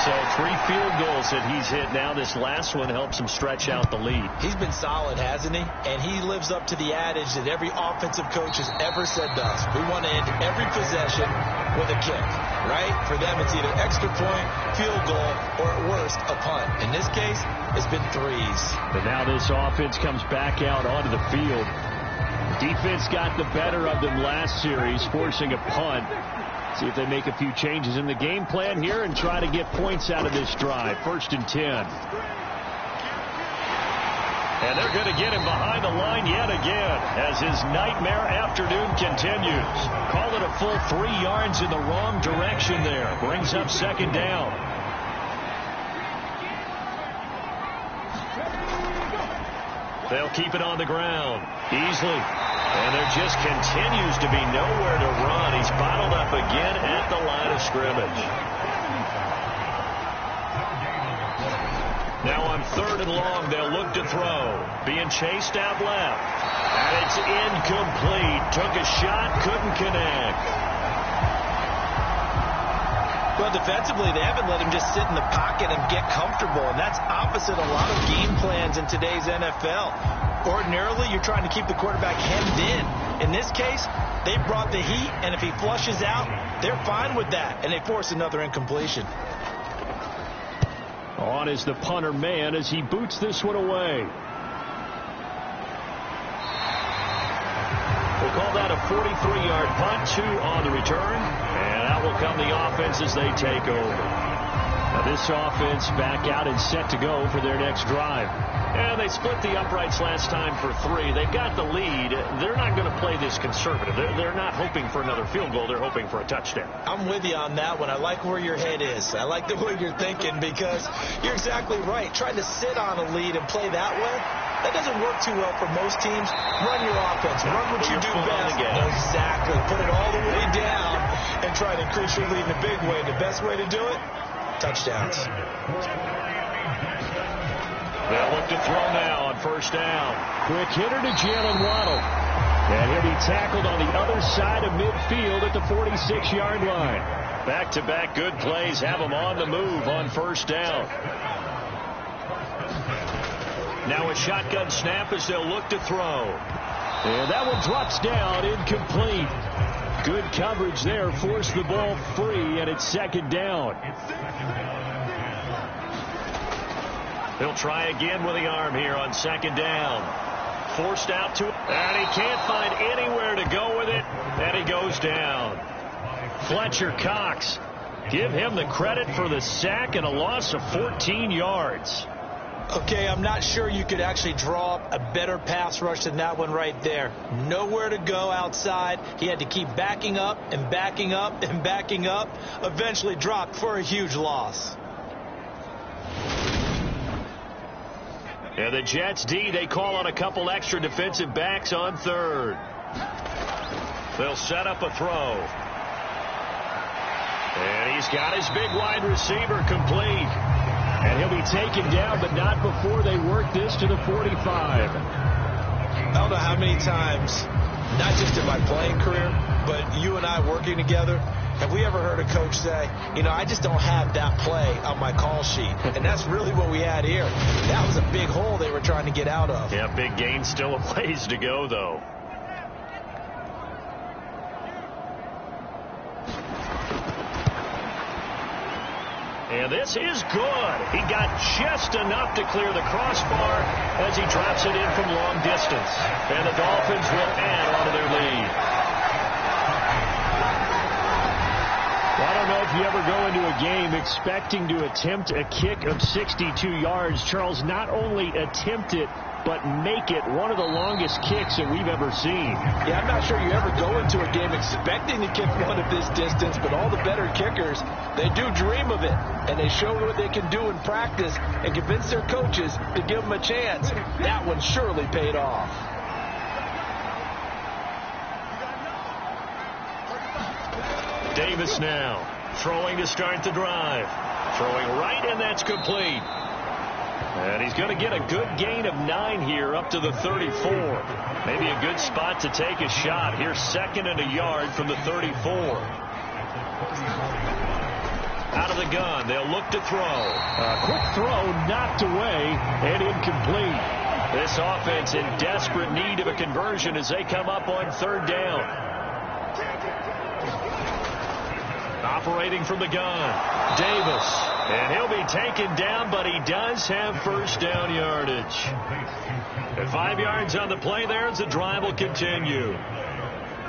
So 3 field goals that he's hit now. This last one helps him stretch out the lead. He's been solid, hasn't he? And he lives up to the adage that every offensive coach has ever said to us. We want to end every possession with a kick, right? For them, it's either extra point, field goal, or at worst, a punt. In this case, it's been 3s. But now this offense comes back out onto the field. Defense got the better of them last series, forcing a punt. See if they make a few changes in the game plan here and try to get points out of this drive. 1st and 10. And they're going to get him behind the line yet again as his nightmare afternoon continues. Call it a full 3 yards in the wrong direction there. Brings up 2nd down. They'll keep it on the ground easily. And there just continues to be nowhere to run. He's bottled up again at the line of scrimmage. Now on 3rd and long, they'll look to throw. Being chased out left. And it's incomplete. Took a shot, couldn't connect. Well, defensively, they haven't let him just sit in the pocket and get comfortable. And that's opposite a lot of game plans in today's NFL. Ordinarily, you're trying to keep the quarterback hemmed in. In this case, they brought the heat, and if he flushes out, they're fine with that, and they force another incompletion. On is the punter man as he boots this one away. We'll call that a 43-yard punt, 2 on the return, and out will come the offense as they take over. Now this offense back out and set to go for their next drive. And they split the uprights last time for 3. They've got the lead. They're not going to play this conservative. They're not hoping for another field goal. They're hoping for a touchdown. I'm with you on that one. I like where your head is. I like the way you're thinking because you're exactly right. Trying to sit on a lead and play that way, that doesn't work too well for most teams. Run your offense. Run what you do best. Exactly. Put it all the way down and try to increase your lead in a big way. The best way to do it, touchdowns. They'll look to throw now on 1st down. Quick hitter to Jalen Waddle. And he'll be tackled on the other side of midfield at the 46-yard line. Back-to-back good plays have him on the move on 1st down. Now a shotgun snap as they'll look to throw. And that one drops down, incomplete. Good coverage there, forced the ball free, and it's 2nd down. He'll try again with the arm here on 2nd down. Forced out to it, and he can't find anywhere to go with it, and he goes down. Fletcher Cox, give him the credit for the sack and a loss of 14 yards. Okay, I'm not sure you could actually draw up a better pass rush than that one right there. Nowhere to go outside. He had to keep backing up and backing up and backing up. Eventually dropped for a huge loss. And the Jets D, they call on a couple extra defensive backs on 3rd. They'll set up a throw. And he's got his big wide receiver complete. And he'll be taken down, but not before they work this to the 45. I don't know how many times, not just in my playing career, but you and I working together, have we ever heard a coach say, you know, I just don't have that play on my call sheet? And that's really what we had here. That was a big hole they were trying to get out of. Yeah, big gain, still a ways to go, though. And this is good. He got just enough to clear the crossbar as he drops it in from long distance. And the Dolphins will add on to their lead. Well, I don't know if you ever go into a game expecting to attempt a kick of 62 yards. Charles, not only attempt it, but make it one of the longest kicks that we've ever seen. Yeah, I'm not sure you ever go into a game expecting to kick one of this distance, but all the better kickers, they do dream of it, and they show what they can do in practice and convince their coaches to give them a chance. That one surely paid off. Davis now throwing to start the drive. Throwing right, and that's complete. And he's going to get a good gain of 9 here up to the 34. Maybe a good spot to take a shot. Here's 2nd and a yard from the 34. Out of the gun, they'll look to throw. A quick throw knocked away and incomplete. This offense in desperate need of a conversion as they come up on 3rd down. Operating from the gun, Davis. And he'll be taken down, but he does have 1st down yardage. At 5 yards on the play there as the drive will continue.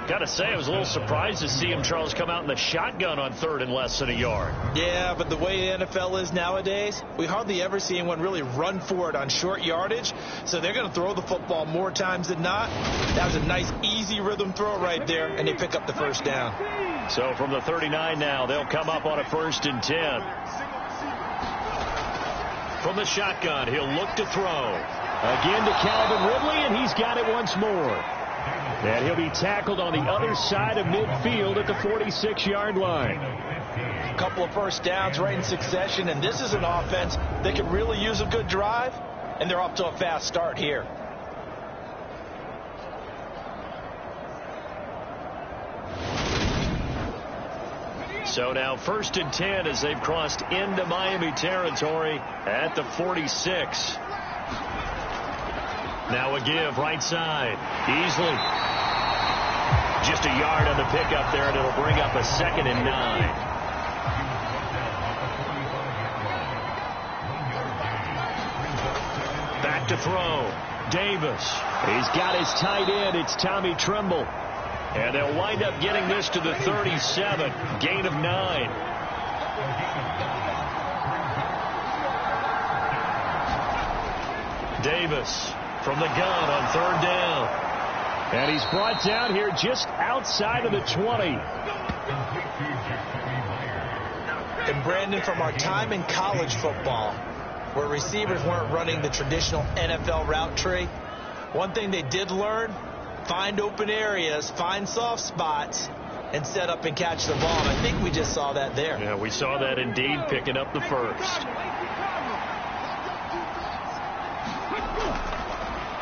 Got to say, I was a little surprised to see him, Charles, come out in the shotgun on 3rd and less than a yard. Yeah, but the way the NFL is nowadays, we hardly ever see anyone really run for it on short yardage. So they're going to throw the football more times than not. That was a nice, easy rhythm throw right there, and they pick up the 1st down. So from the 39 now, they'll come up on a 1st and 10. From the shotgun, he'll look to throw. Again to Calvin Ridley, and he's got it once more. And he'll be tackled on the other side of midfield at the 46-yard line. A couple of 1st downs right in succession, and this is an offense that could really use a good drive, and they're off to a fast start here. So now 1st and 10 as they've crossed into Miami territory at the 46. Now a give right side. Easily. Just a yard on the pickup there, and it'll bring up a 2nd and 9. Back to throw. Davis. He's got his tight end. It's Tommy Tremble. And they'll wind up getting this to the 37. Gain of 9. Davis from the gun on 3rd down. And he's brought down here just outside of the 20. And Brandon, from our time in college football, where receivers weren't running the traditional NFL route tree, one thing they did learn, find open areas, find soft spots, and set up and catch the ball. And I think we just saw that there. Yeah, we saw that indeed, picking up the 1st.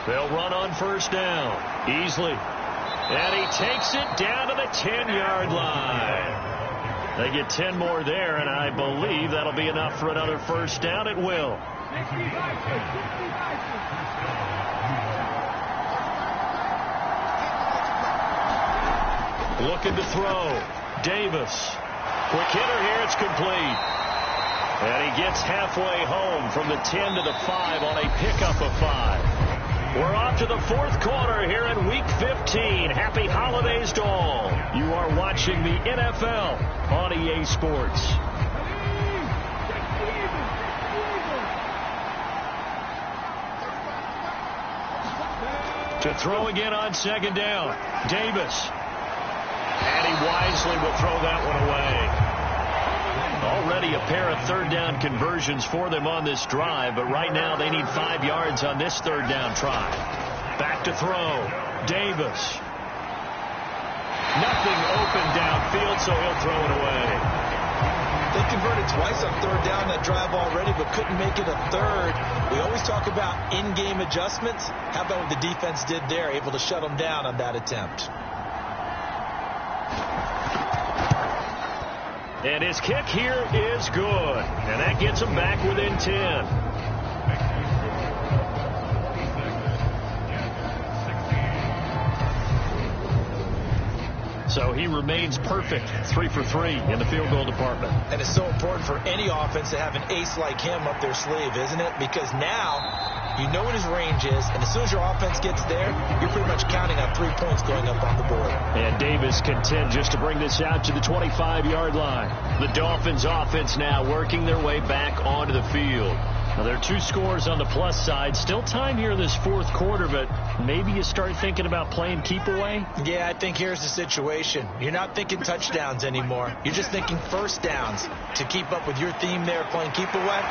They'll run on 1st down. Easily. And he takes it down to the 10-yard line. They get 10 more there, and I believe that'll be enough for another 1st down. It will. Looking to throw. Davis. Quick hitter here. It's complete. And he gets halfway home from the 10 to the 5 on a pickup of 5. We're off to the 4th quarter here in Week 15. Happy holidays to all. You are watching the NFL on EA Sports. To throw again on 2nd down. Davis. And he wisely will throw that one away. Already a pair of 3rd down conversions for them on this drive, but right now they need 5 yards on this 3rd down try. Back to throw. Davis. Nothing open downfield, so he'll throw it away. They converted twice on 3rd down that drive already, but couldn't make it a 3rd. We always talk about in-game adjustments. How about what the defense did there, able to shut them down on that attempt? And his kick here is good. And that gets him back within 10. So he remains perfect, 3 for 3 in the field goal department. And it's so important for any offense to have an ace like him up their sleeve, isn't it? Because now you know what his range is, and as soon as your offense gets there, you're pretty much counting on 3 points going up on the board. And Davis content just to bring this out to the 25-yard line. The Dolphins offense now working their way back onto the field. Now, there are 2 scores on the plus side. Still time here in this 4th quarter, but maybe you start thinking about playing keep away? Yeah, I think here's the situation. You're not thinking touchdowns anymore. You're just thinking 1st downs. To keep up with your theme there, playing keep away,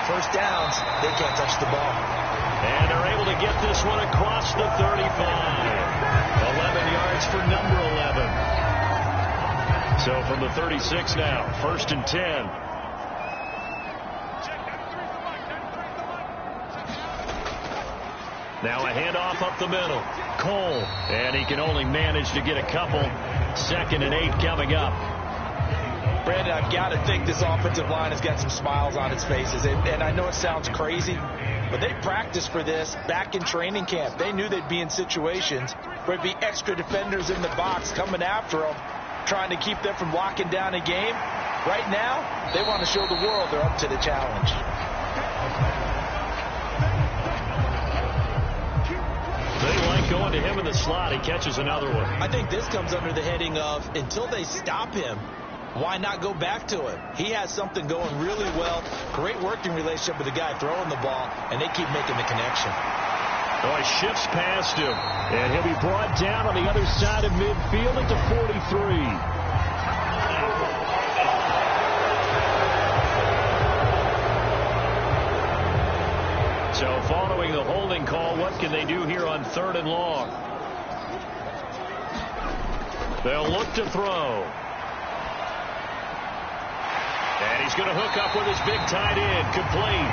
1st downs, they can't touch the ball. And they're able to get this one across the 35. 11 yards for number 11. So from the 36 now, 1st and 10. Now a handoff up the middle. Cole. And he can only manage to get a couple. 2nd and 8 coming up. Brandon, I've got to think this offensive line has got some smiles on its faces. And I know it sounds crazy, but they practiced for this back in training camp. They knew they'd be in situations where there'd be extra defenders in the box coming after them, trying to keep them from locking down a game. Right now, they want to show the world they're up to the challenge. They like going to him in the slot. He catches another one. I think this comes under the heading of until they stop him, why not go back to him? He has something going really well. Great working relationship with the guy throwing the ball, and they keep making the connection. Oh, he shifts past him, and he'll be brought down on the other side of midfield at the 43. So following the holding call, what can they do here on 3rd and long? They'll look to throw. And he's going to hook up with his big tight end, complete.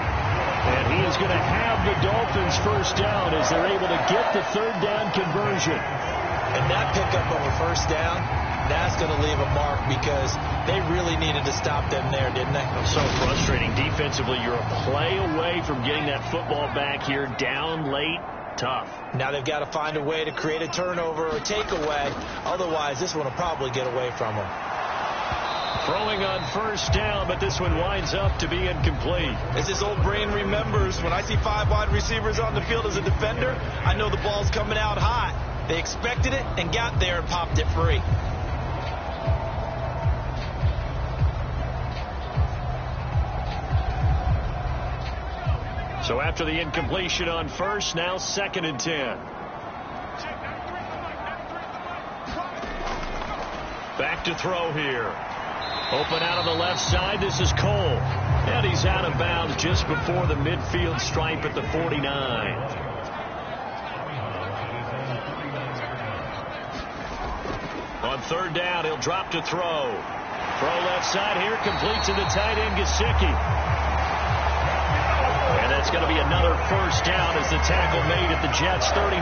And he is going to have the Dolphins first down as they're able to get the 3rd down conversion. And that pickup of a first down, that's going to leave a mark because they really needed to stop them there, didn't they? So frustrating. Defensively, you're a play away from getting that football back here, down late. Tough. Now they've got to find a way to create a turnover or takeaway. Otherwise, this one will probably get away from them. Throwing on first down, but this one winds up to be incomplete. As his old brain remembers, when I see 5 wide receivers on the field as a defender, I know the ball's coming out hot. They expected it and got there and popped it free. So after the incompletion on first, now 2nd and 10. Back to throw here. Open out on the left side. This is Cole. And he's out of bounds just before the midfield stripe at the 49. On 3rd down, he'll drop to throw. Throw left side here. Complete to the tight end, Gesicki. And that's going to be another first down as the tackle made at the Jets' 39.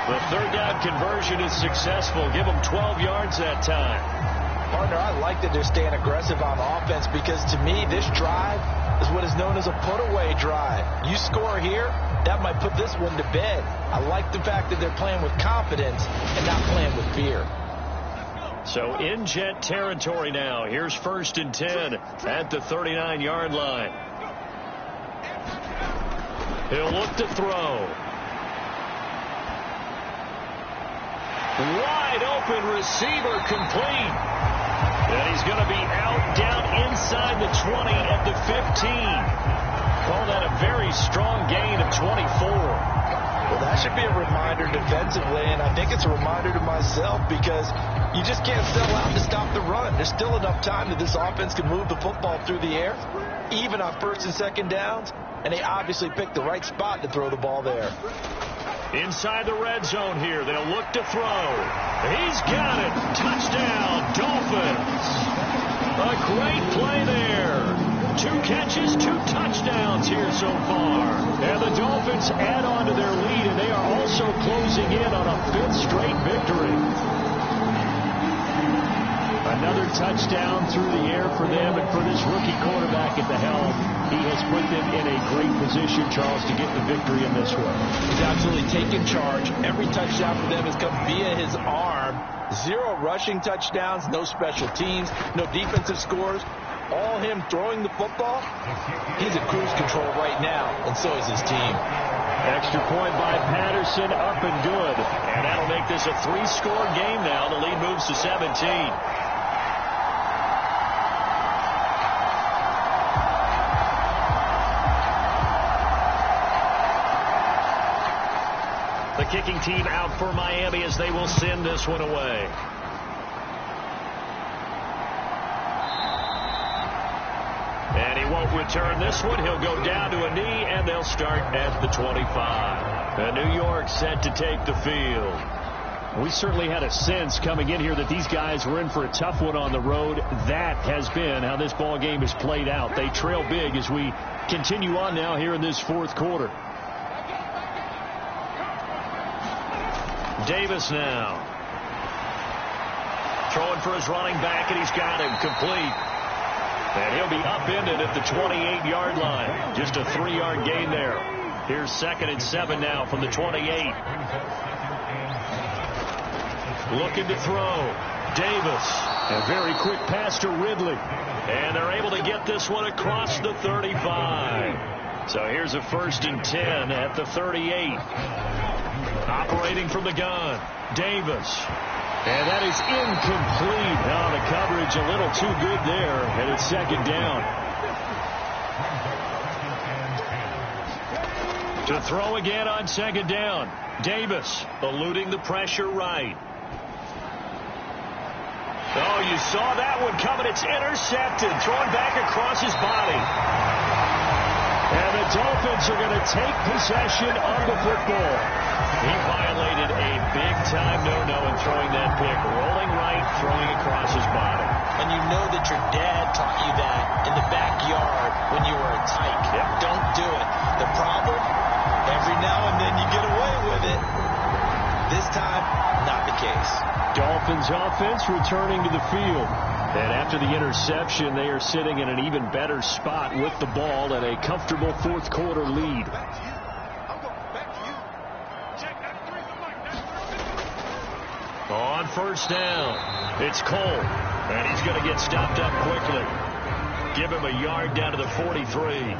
The 3rd down conversion is successful. Give them 12 yards that time. Partner, I like that they're staying aggressive on offense because to me, this drive is what is known as a put-away drive. You score here, that might put this one to bed. I like the fact that they're playing with confidence and not playing with fear. So in Jet territory now. Here's 1st and 10 at the 39-yard line. He'll look to throw. Wide open receiver, complete. And he's going to be out down inside the 20 at the 15. Call that a very strong gain of 24. Well, that should be a reminder defensively, and I think it's a reminder to myself because you just can't sell out to stop the run. There's still enough time that this offense can move the football through the air, even on 1st and 2nd downs, and they obviously picked the right spot to throw the ball there. Inside the red zone here. They'll look to throw. He's got it. Touchdown, Dolphins. A great play there. 2 catches, 2 touchdowns here so far. And the Dolphins add on to their lead, and they are also closing in on a 5th straight victory. Another touchdown through the air for them, and for this rookie quarterback at the helm, he has put them in a great position, Charles, to get the victory in this one. He's absolutely taken charge. Every touchdown for them has come via his arm. 0 rushing touchdowns, no special teams, no defensive scores. All him throwing the football. He's at cruise control right now, and so is his team. Extra point by Patterson, up and good. And that'll make this a 3-score game now. The lead moves to 17. The kicking team out for Miami as they will send this one away. And he won't return this one. He'll go down to a knee, and they'll start at the 25. And New York set to take the field. We certainly had a sense coming in here that these guys were in for a tough one on the road. That has been how this ball game has played out. They trail big as we continue on now here in this 4th quarter. Davis now. Throwing for his running back, and he's got him complete. And he'll be upended at the 28-yard line. Just a 3-yard gain there. Here's 2nd and 7 now from the 28. Looking to throw. Davis. A very quick pass to Ridley. And they're able to get this one across the 35. So here's a 1st and 10 at the 38. Operating from the gun. Davis. And that is incomplete. Now the coverage a little too good there, and it's 2nd down. To throw again on 2nd down. Davis eluding the pressure right. Oh, you saw that one coming. It's intercepted. Thrown back across his body. And the Dolphins are going to take possession of the football. He violated a big-time no-no in throwing that pick. Rolling right, throwing across his body. And you know that your dad taught you that in the backyard when you were a tyke. Yep. Don't do it. The problem, every now and then you get away with it. This time, not the case. Dolphins offense returning to the field. And after the interception, they are sitting in an even better spot with the ball and a comfortable 4th quarter lead. On 1st down, it's Cole. And he's going to get stopped up quickly. Give him a yard down to the 43.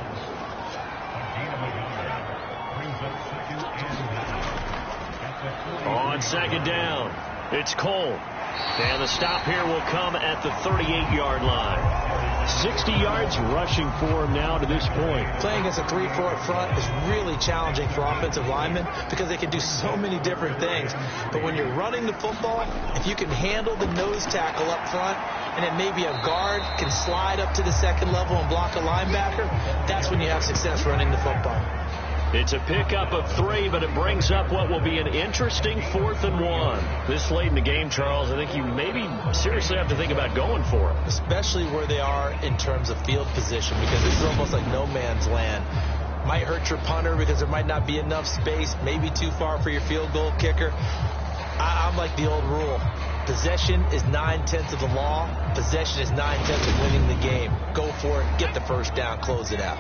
On 2nd down, it's Cole. And the stop here will come at the 38-yard line. 60 yards rushing for him now to this point. Playing against a 3-4 up front is really challenging for offensive linemen because they can do so many different things. But when you're running the football, if you can handle the nose tackle up front, and then maybe a guard can slide up to the 2nd level and block a linebacker, that's when you have success running the football. It's a pickup of 3, but it brings up what will be an interesting 4th and 1. This late in the game, Charles, I think you maybe seriously have to think about going for it. Especially where they are in terms of field position, because this is almost like no man's land. Might hurt your punter because there might not be enough space, maybe too far for your field goal kicker. I'm like the old rule. Possession is 9/10 of the law. Possession is 9/10 of winning the game. Go for it, get the 1st down, close it out.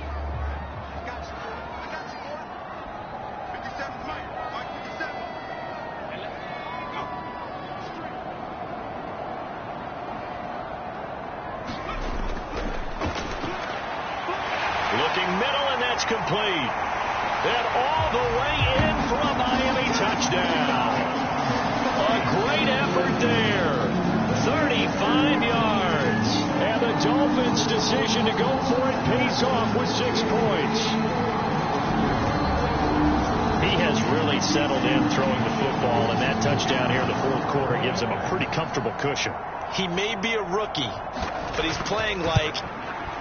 Looking middle, and that's complete. And all the way in for a Miami touchdown. A great effort there. 35 yards. And the Dolphins' decision to go for it pays off with 6 points. He has really settled in throwing the football, and that touchdown here in the 4th quarter gives him a pretty comfortable cushion. He may be a rookie, but he's playing like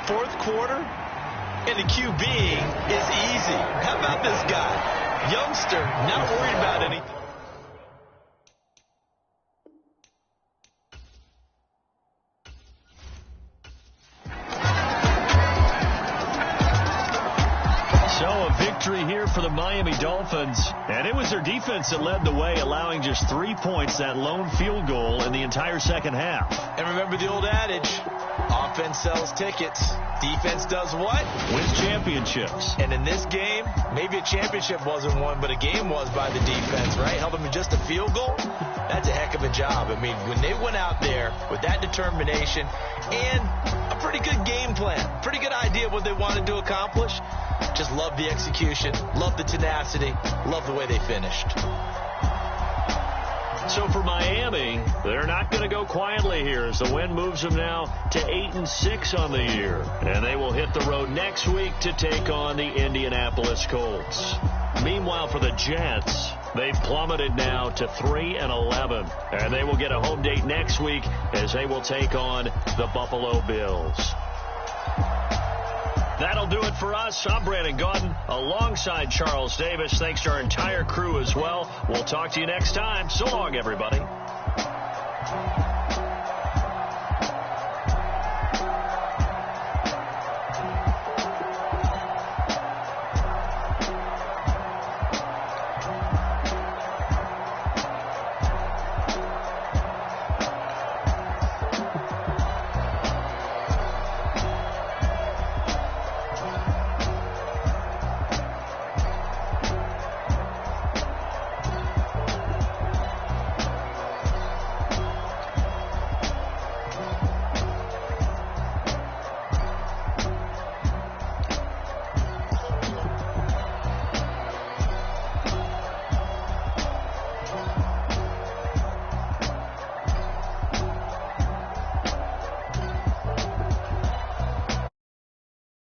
4th quarter. And the QB is easy. How about this guy? Youngster, not worried about anything. So a victory here for the Miami Dolphins. And it was their defense that led the way, allowing just 3 points, that lone field goal in the entire 2nd half. And remember the old adage, offense sells tickets. Defense does what? Wins championships. And in this game, maybe a championship wasn't won, but a game was by the defense, right? Held them to just a field goal. That's a heck of a job. I mean, when they went out there with that determination and a pretty good game plan, pretty good idea of what they wanted to accomplish, just love the execution, love the tenacity, love the way they finished. So for Miami, they're not going to go quietly here as the win moves them now to 8-6 on the year. And they will hit the road next week to take on the Indianapolis Colts. Meanwhile, for the Jets, they've plummeted now to 3-11. And they will get a home date next week as they will take on the Buffalo Bills. That'll do it for us. I'm Brandon Gaudin alongside Charles Davis. Thanks to our entire crew as well. We'll talk to you next time. So long, everybody.